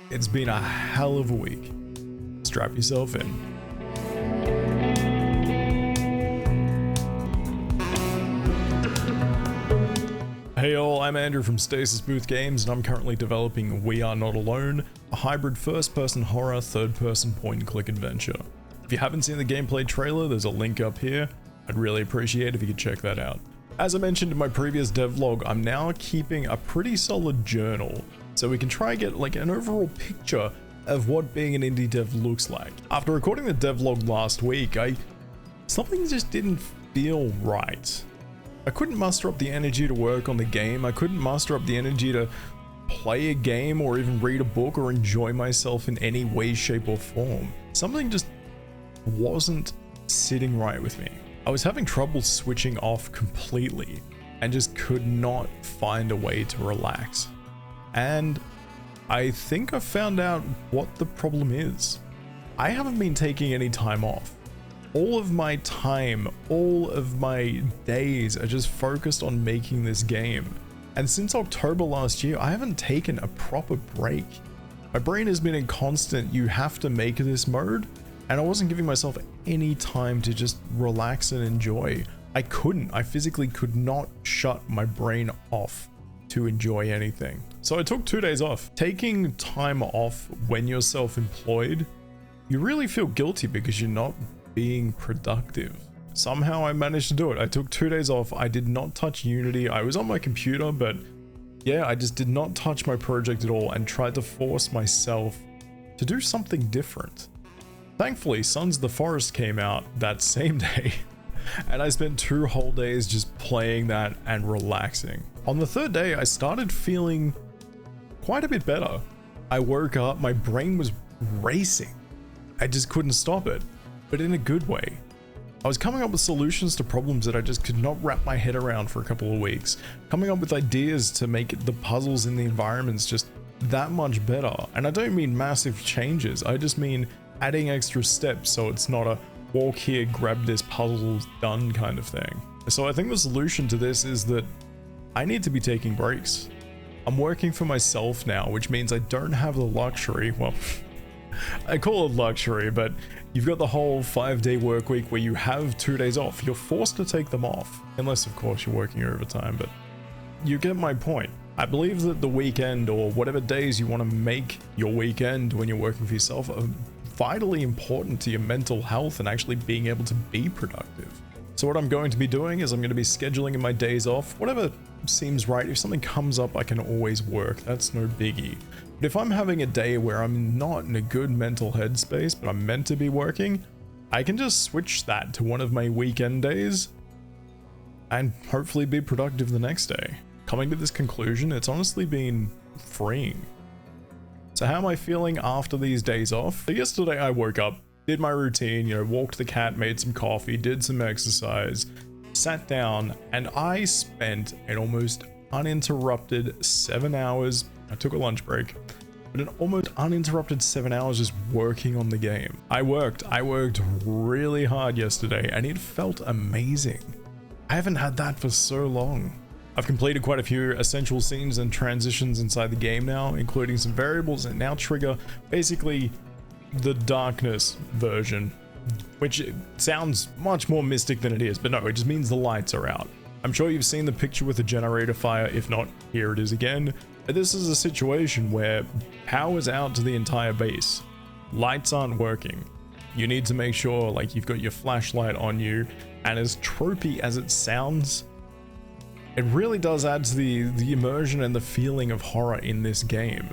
It's been a hell of a week. Strap yourself in. Hey all, I'm Andrew from Stasis Booth Games, and I'm currently developing We Are Not Alone, a hybrid first-person horror, third-person point-and-click adventure. If you haven't seen the gameplay trailer, there's a link up here. I'd really appreciate it if you could check that out. As I mentioned in my previous devlog, I'm now keeping a pretty solid journal, so we can try and get like an overall picture of what being an indie dev looks like. After recording the devlog last week, something just didn't feel right. I couldn't muster up the energy to work on the game. I couldn't muster up the energy to play a game or even read a book or enjoy myself in any way, shape or form. Something just wasn't sitting right with me. I was having trouble switching off completely and just could not find a way to relax. And I think I found out what the problem is. I haven't been taking any time off. All of my time, all of my days are just focused on making this game. And since October last year, I haven't taken a proper break. My brain has been in constant, you have to make this mode, and I wasn't giving myself any time to just relax and enjoy. I physically could not shut my brain off to enjoy anything. So I took 2 days off. Taking time off when you're self-employed, you really feel guilty because you're not being productive. Somehow I managed to do it. I took 2 days off. I did not touch Unity. I was on my computer, but yeah, I just did not touch my project at all and tried to force myself to do something different. Thankfully, Sons of the Forest came out that same day, and I spent 2 whole days just playing that and relaxing. On the 3rd day, I started feeling quite a bit better. I woke up, my brain was racing. I just couldn't stop it, but in a good way. I was coming up with solutions to problems that I just could not wrap my head around for a couple of weeks, coming up with ideas to make the puzzles in the environments just that much better. And I don't mean massive changes, I just mean adding extra steps so it's not a walk here, grab this, puzzle's done kind of thing. So I think the solution to this is that I need to be taking breaks. I'm working for myself now, which means I don't have the luxury, well, I call it luxury, but you've got the whole 5-day work week where you have 2 days off. You're forced to take them off, unless of course you're working overtime, but you get my point. I believe that the weekend or whatever days you want to make your weekend when you're working for yourself are vitally important to your mental health and actually being able to be productive. So what I'm going to be doing is I'm going to be scheduling in my days off, whatever seems right. If something comes up, I can always work. That's no biggie. But if I'm having a day where I'm not in a good mental headspace, but I'm meant to be working, I can just switch that to one of my weekend days and hopefully be productive the next day. Coming to this conclusion, it's honestly been freeing. So how am I feeling after these days off? So yesterday I woke up, did my routine, walked the cat, made some coffee, did some exercise, sat down, and I spent an almost uninterrupted 7 hours. I took a lunch break, but an almost uninterrupted 7 hours just working on the game. I worked really hard yesterday and it felt amazing. I haven't had that for so long. I've completed quite a few essential scenes and transitions inside the game now, including some variables that now trigger basically the darkness version, which sounds much more mystic than it is, but no, it just means the lights are out. I'm sure you've seen the picture with the generator fire. If not, here it is again. This is a situation where power's out to the entire base. Lights aren't working. You need to make sure like you've got your flashlight on you, and as tropey as it sounds, it really does add to the immersion and the feeling of horror in this game.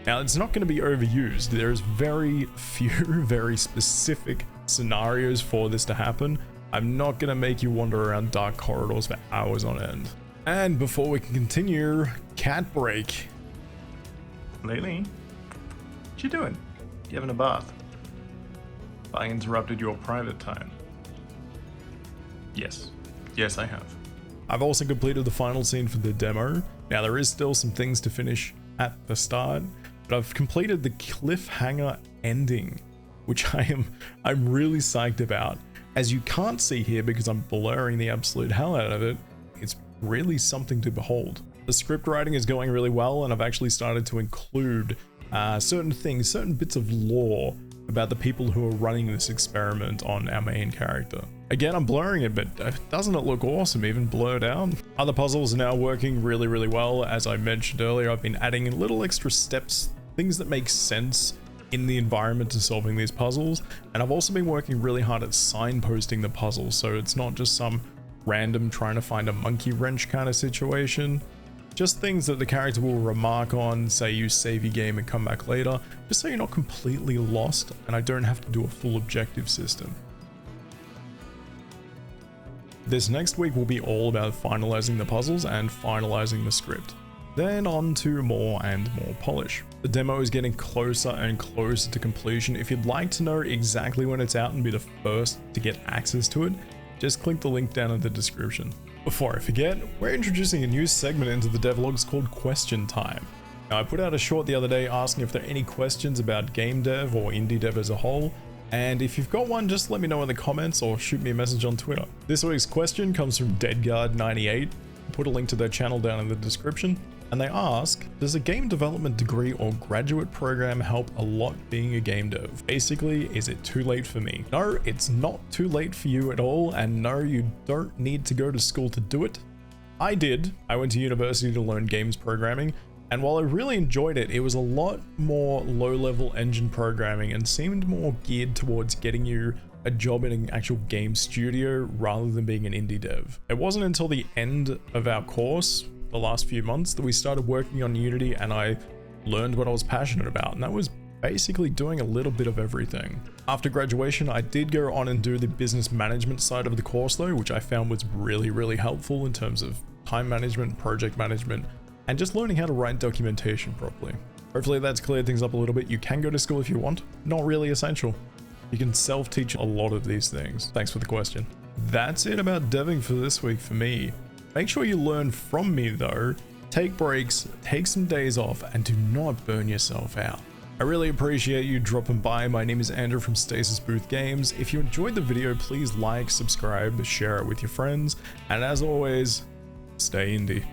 Now, it's not going to be overused. There's very few, very specific scenarios for this to happen. I'm not going to make you wander around dark corridors for hours on end. And before we can continue, cat break. Lately, what you doing? You having a bath? I interrupted your private time. Yes, I have. I've also completed the final scene for the demo. Now there is still some things to finish at the start, but I've completed the cliffhanger ending, which I'm really psyched about. As you can't see here because I'm blurring the absolute hell out of it, it's really something to behold. The script writing is going really well, and I've actually started to include certain things, certain bits of lore about the people who are running this experiment on our main character. Again, I'm blurring it, but doesn't it look awesome, even blurred out? Other puzzles are now working really, really well. As I mentioned earlier, I've been adding little extra steps, things that make sense in the environment to solving these puzzles. And I've also been working really hard at signposting the puzzles, so it's not just some random trying to find a monkey wrench kind of situation. Just things that the character will remark on, say you save your game and come back later, just so you're not completely lost and I don't have to do a full objective system. This next week will be all about finalizing the puzzles and finalizing the script. Then on to more and more polish. The demo is getting closer and closer to completion. If you'd like to know exactly when it's out and be the first to get access to it, just click the link down in the description. Before I forget, we're introducing a new segment into the devlogs called Question Time. Now, I put out a short the other day asking if there are any questions about game dev or indie dev as a whole, and if you've got one, just let me know in the comments or shoot me a message on Twitter. This week's question comes from DeadGuard98. I'll put a link to their channel down in the description, and they ask, does a game development degree or graduate program help a lot being a game dev? Basically, is it too late for me? No, it's not too late for you at all, and no, you don't need to go to school to do it. I did. I went to university to learn games programming, and while I really enjoyed it, it was a lot more low-level engine programming and seemed more geared towards getting you a job in an actual game studio rather than being an indie dev. It wasn't until the end of our course, the last few months, that we started working on Unity and I learned what I was passionate about, and that was basically doing a little bit of everything. After graduation, I did go on and do the business management side of the course though, which I found was really, really helpful in terms of time management, project management, and just learning how to write documentation properly. Hopefully that's cleared things up a little bit. You can go to school if you want, not really essential. You can self-teach a lot of these things. Thanks for the question. That's it about deving for this week for me. Make sure you learn from me though, take breaks, take some days off, and do not burn yourself out. I really appreciate you dropping by. My name is Andrew from Stasis Booth Games. If you enjoyed the video, please like, subscribe, share it with your friends, and as always, stay indie.